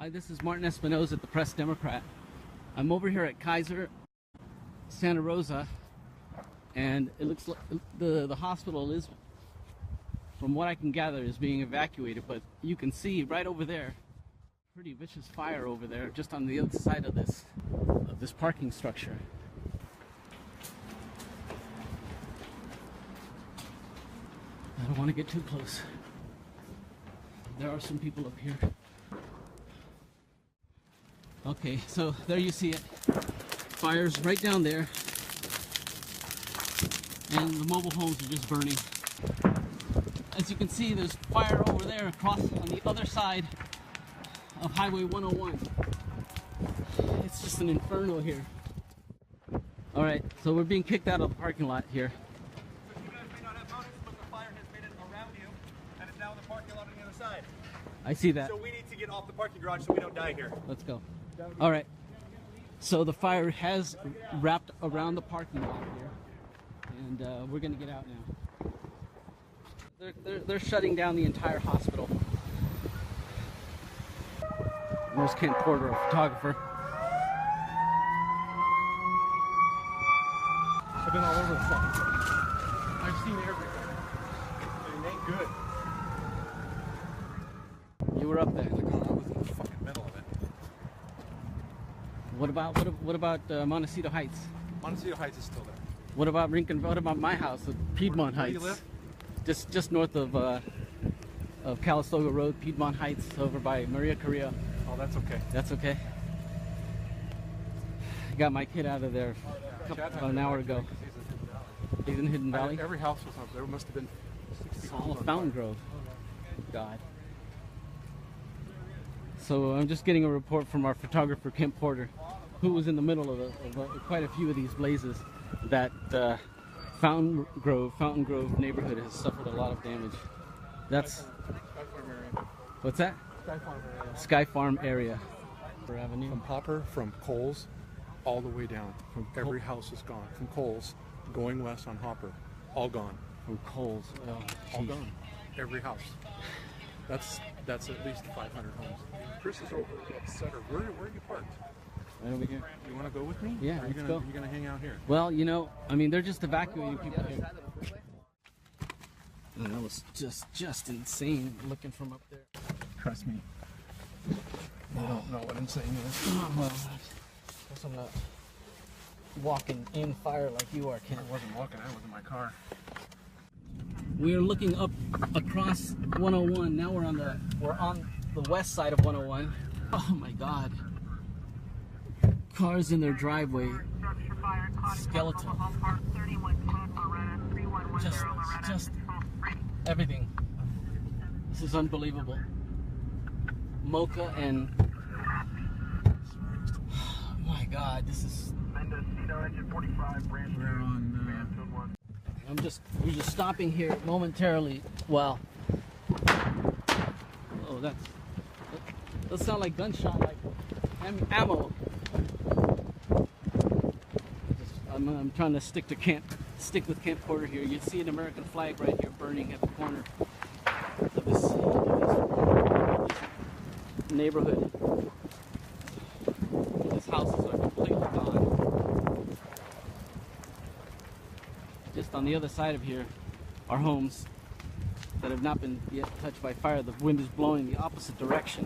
Hi, this is Martin Espinoza at the Press Democrat. I'm over here at Kaiser Santa Rosa, and it looks like the hospital is, from what I can gather, is being evacuated, but you can see right over there, pretty vicious fire over there, just on the other side of this parking structure. I don't want to get too close. There are some people up here. Okay, so there you see it. Fire's right down there. And the mobile homes are just burning. As you can see, there's fire over there across on the other side of Highway 101. It's just an inferno here. Alright, so we're being kicked out of the parking lot here. You guys may not have noticed, but the fire has made it around you, and it's now in the parking lot on the other side. I see that. So we need to get off the parking garage so we don't die here. Let's go. Alright. So the fire has wrapped around the parking lot here, and we're going to get out now. They're shutting down the entire hospital. There's Kent Porter, a photographer. I've been all over the fucking place. I've seen everything. It ain't good. You were up there. I was in the fucking middle of it. What about Montecito Heights? Montecito Heights is still there. What about Rincon? What about my house at Piedmont Where Heights? do you live? Just north of Calistoga Road, Piedmont Heights, over by Maria Correa. Oh, that's okay. That's okay. I got my kid out of there about an hour ago. He's in Hidden Valley. Every house was up there. Must have been 60 It's all Fountain Grove. God. So I'm just getting a report from our photographer Kent Porter, who was in the middle of quite a few of these blazes. That Fountain Grove neighborhood has suffered a lot of damage. That's Sky Farm area. what's that? Sky Farm area. Sky Farm area. Avenue. From Hopper, from Coles, all the way down. From every house is gone. From Coles, going west on Hopper, all gone. From Coles. Oh, All geez. gone. Every house. That's at least 500 homes. Chris is over at Sutter. Where are you parked? Right over here. You want to go with me? Yeah, Or are you let's gonna, go. You gonna hang out here? Well, you know, I mean, they're just evacuating people here. And that was just insane looking from up there. Trust me. You don't know what I'm saying is. Oh, well, I guess I'm not walking in fire like you are, Ken. I wasn't walking. I was in my car. We are looking up across 101. Now we're on the west side of 101. Oh my God. Cars in their driveway. Skeletal. Just everything. This is unbelievable. Mocha and oh my God, this is. We're on. We're just stopping here momentarily. Wow. Oh, that sound like gunshot, like ammo. I'm trying to stick with Kent Porter here. You see an American flag right here burning at the corner of this neighborhood. These houses are completely gone. Just on the other side of here are homes that have not been yet touched by fire. The wind is blowing the opposite direction.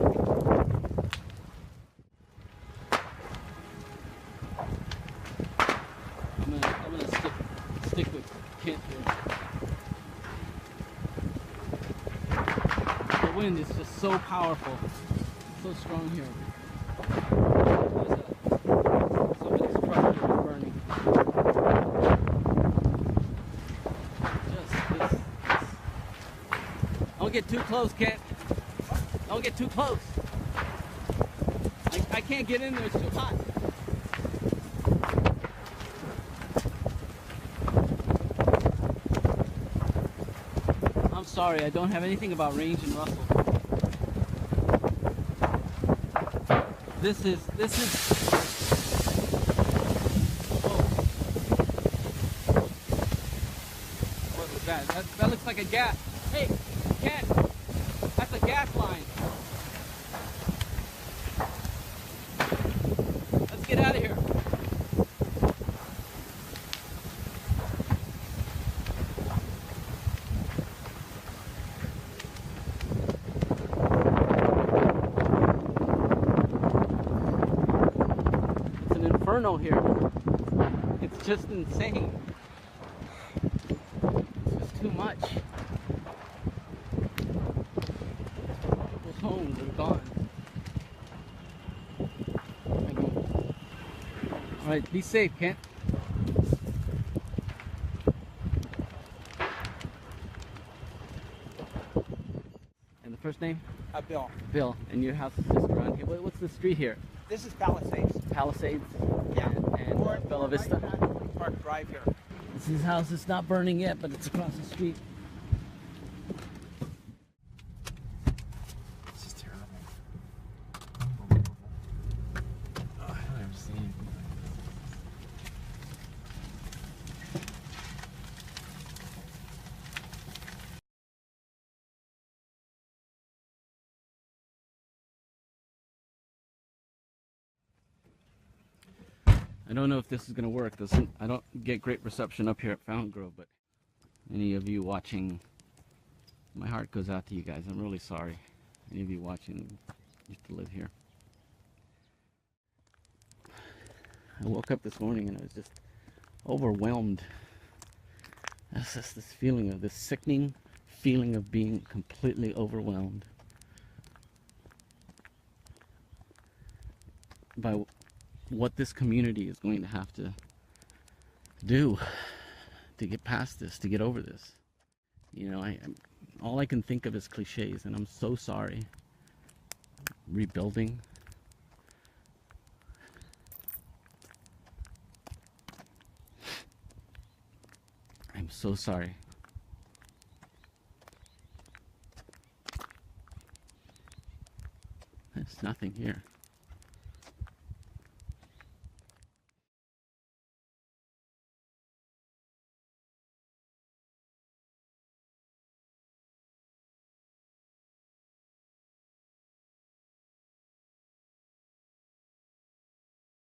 I'm gonna stick with Kent here. The wind is just so powerful, so strong here. Somebody's truck here is burning. Don't get too close, Kent. Don't get too close. I can't get in there, it's too hot. I'm sorry, I don't have anything about range and rustle. This is oh. What was that? That looks like a gas. Hey, Ken, that's a gas line. out of here. It's an inferno here. It's just insane. It's just too much. People's homes are gone. All right, be safe, Kent. And the first name? Bill. Bill. And your house is just around here. What's the street here? This is Palisades. Palisades? Yeah. And Bella Vista? Right on Woody Park Drive here. This is his house. It's not burning yet, but it's across the street. This is terrible. Unbelievable. Oh, I've never seen anything like I don't know if this is going to work. I don't get great reception up here at Fountain Grove, but any of you watching, my heart goes out to you guys. I'm really sorry. Any of you watching used to live here. I woke up this morning and I was just overwhelmed. It's just this feeling of this sickening feeling of being completely overwhelmed by what this community is going to have to do to get past this, to get over this. You know, all I can think of is cliches, and I'm so sorry. Rebuilding. I'm so sorry. There's nothing here.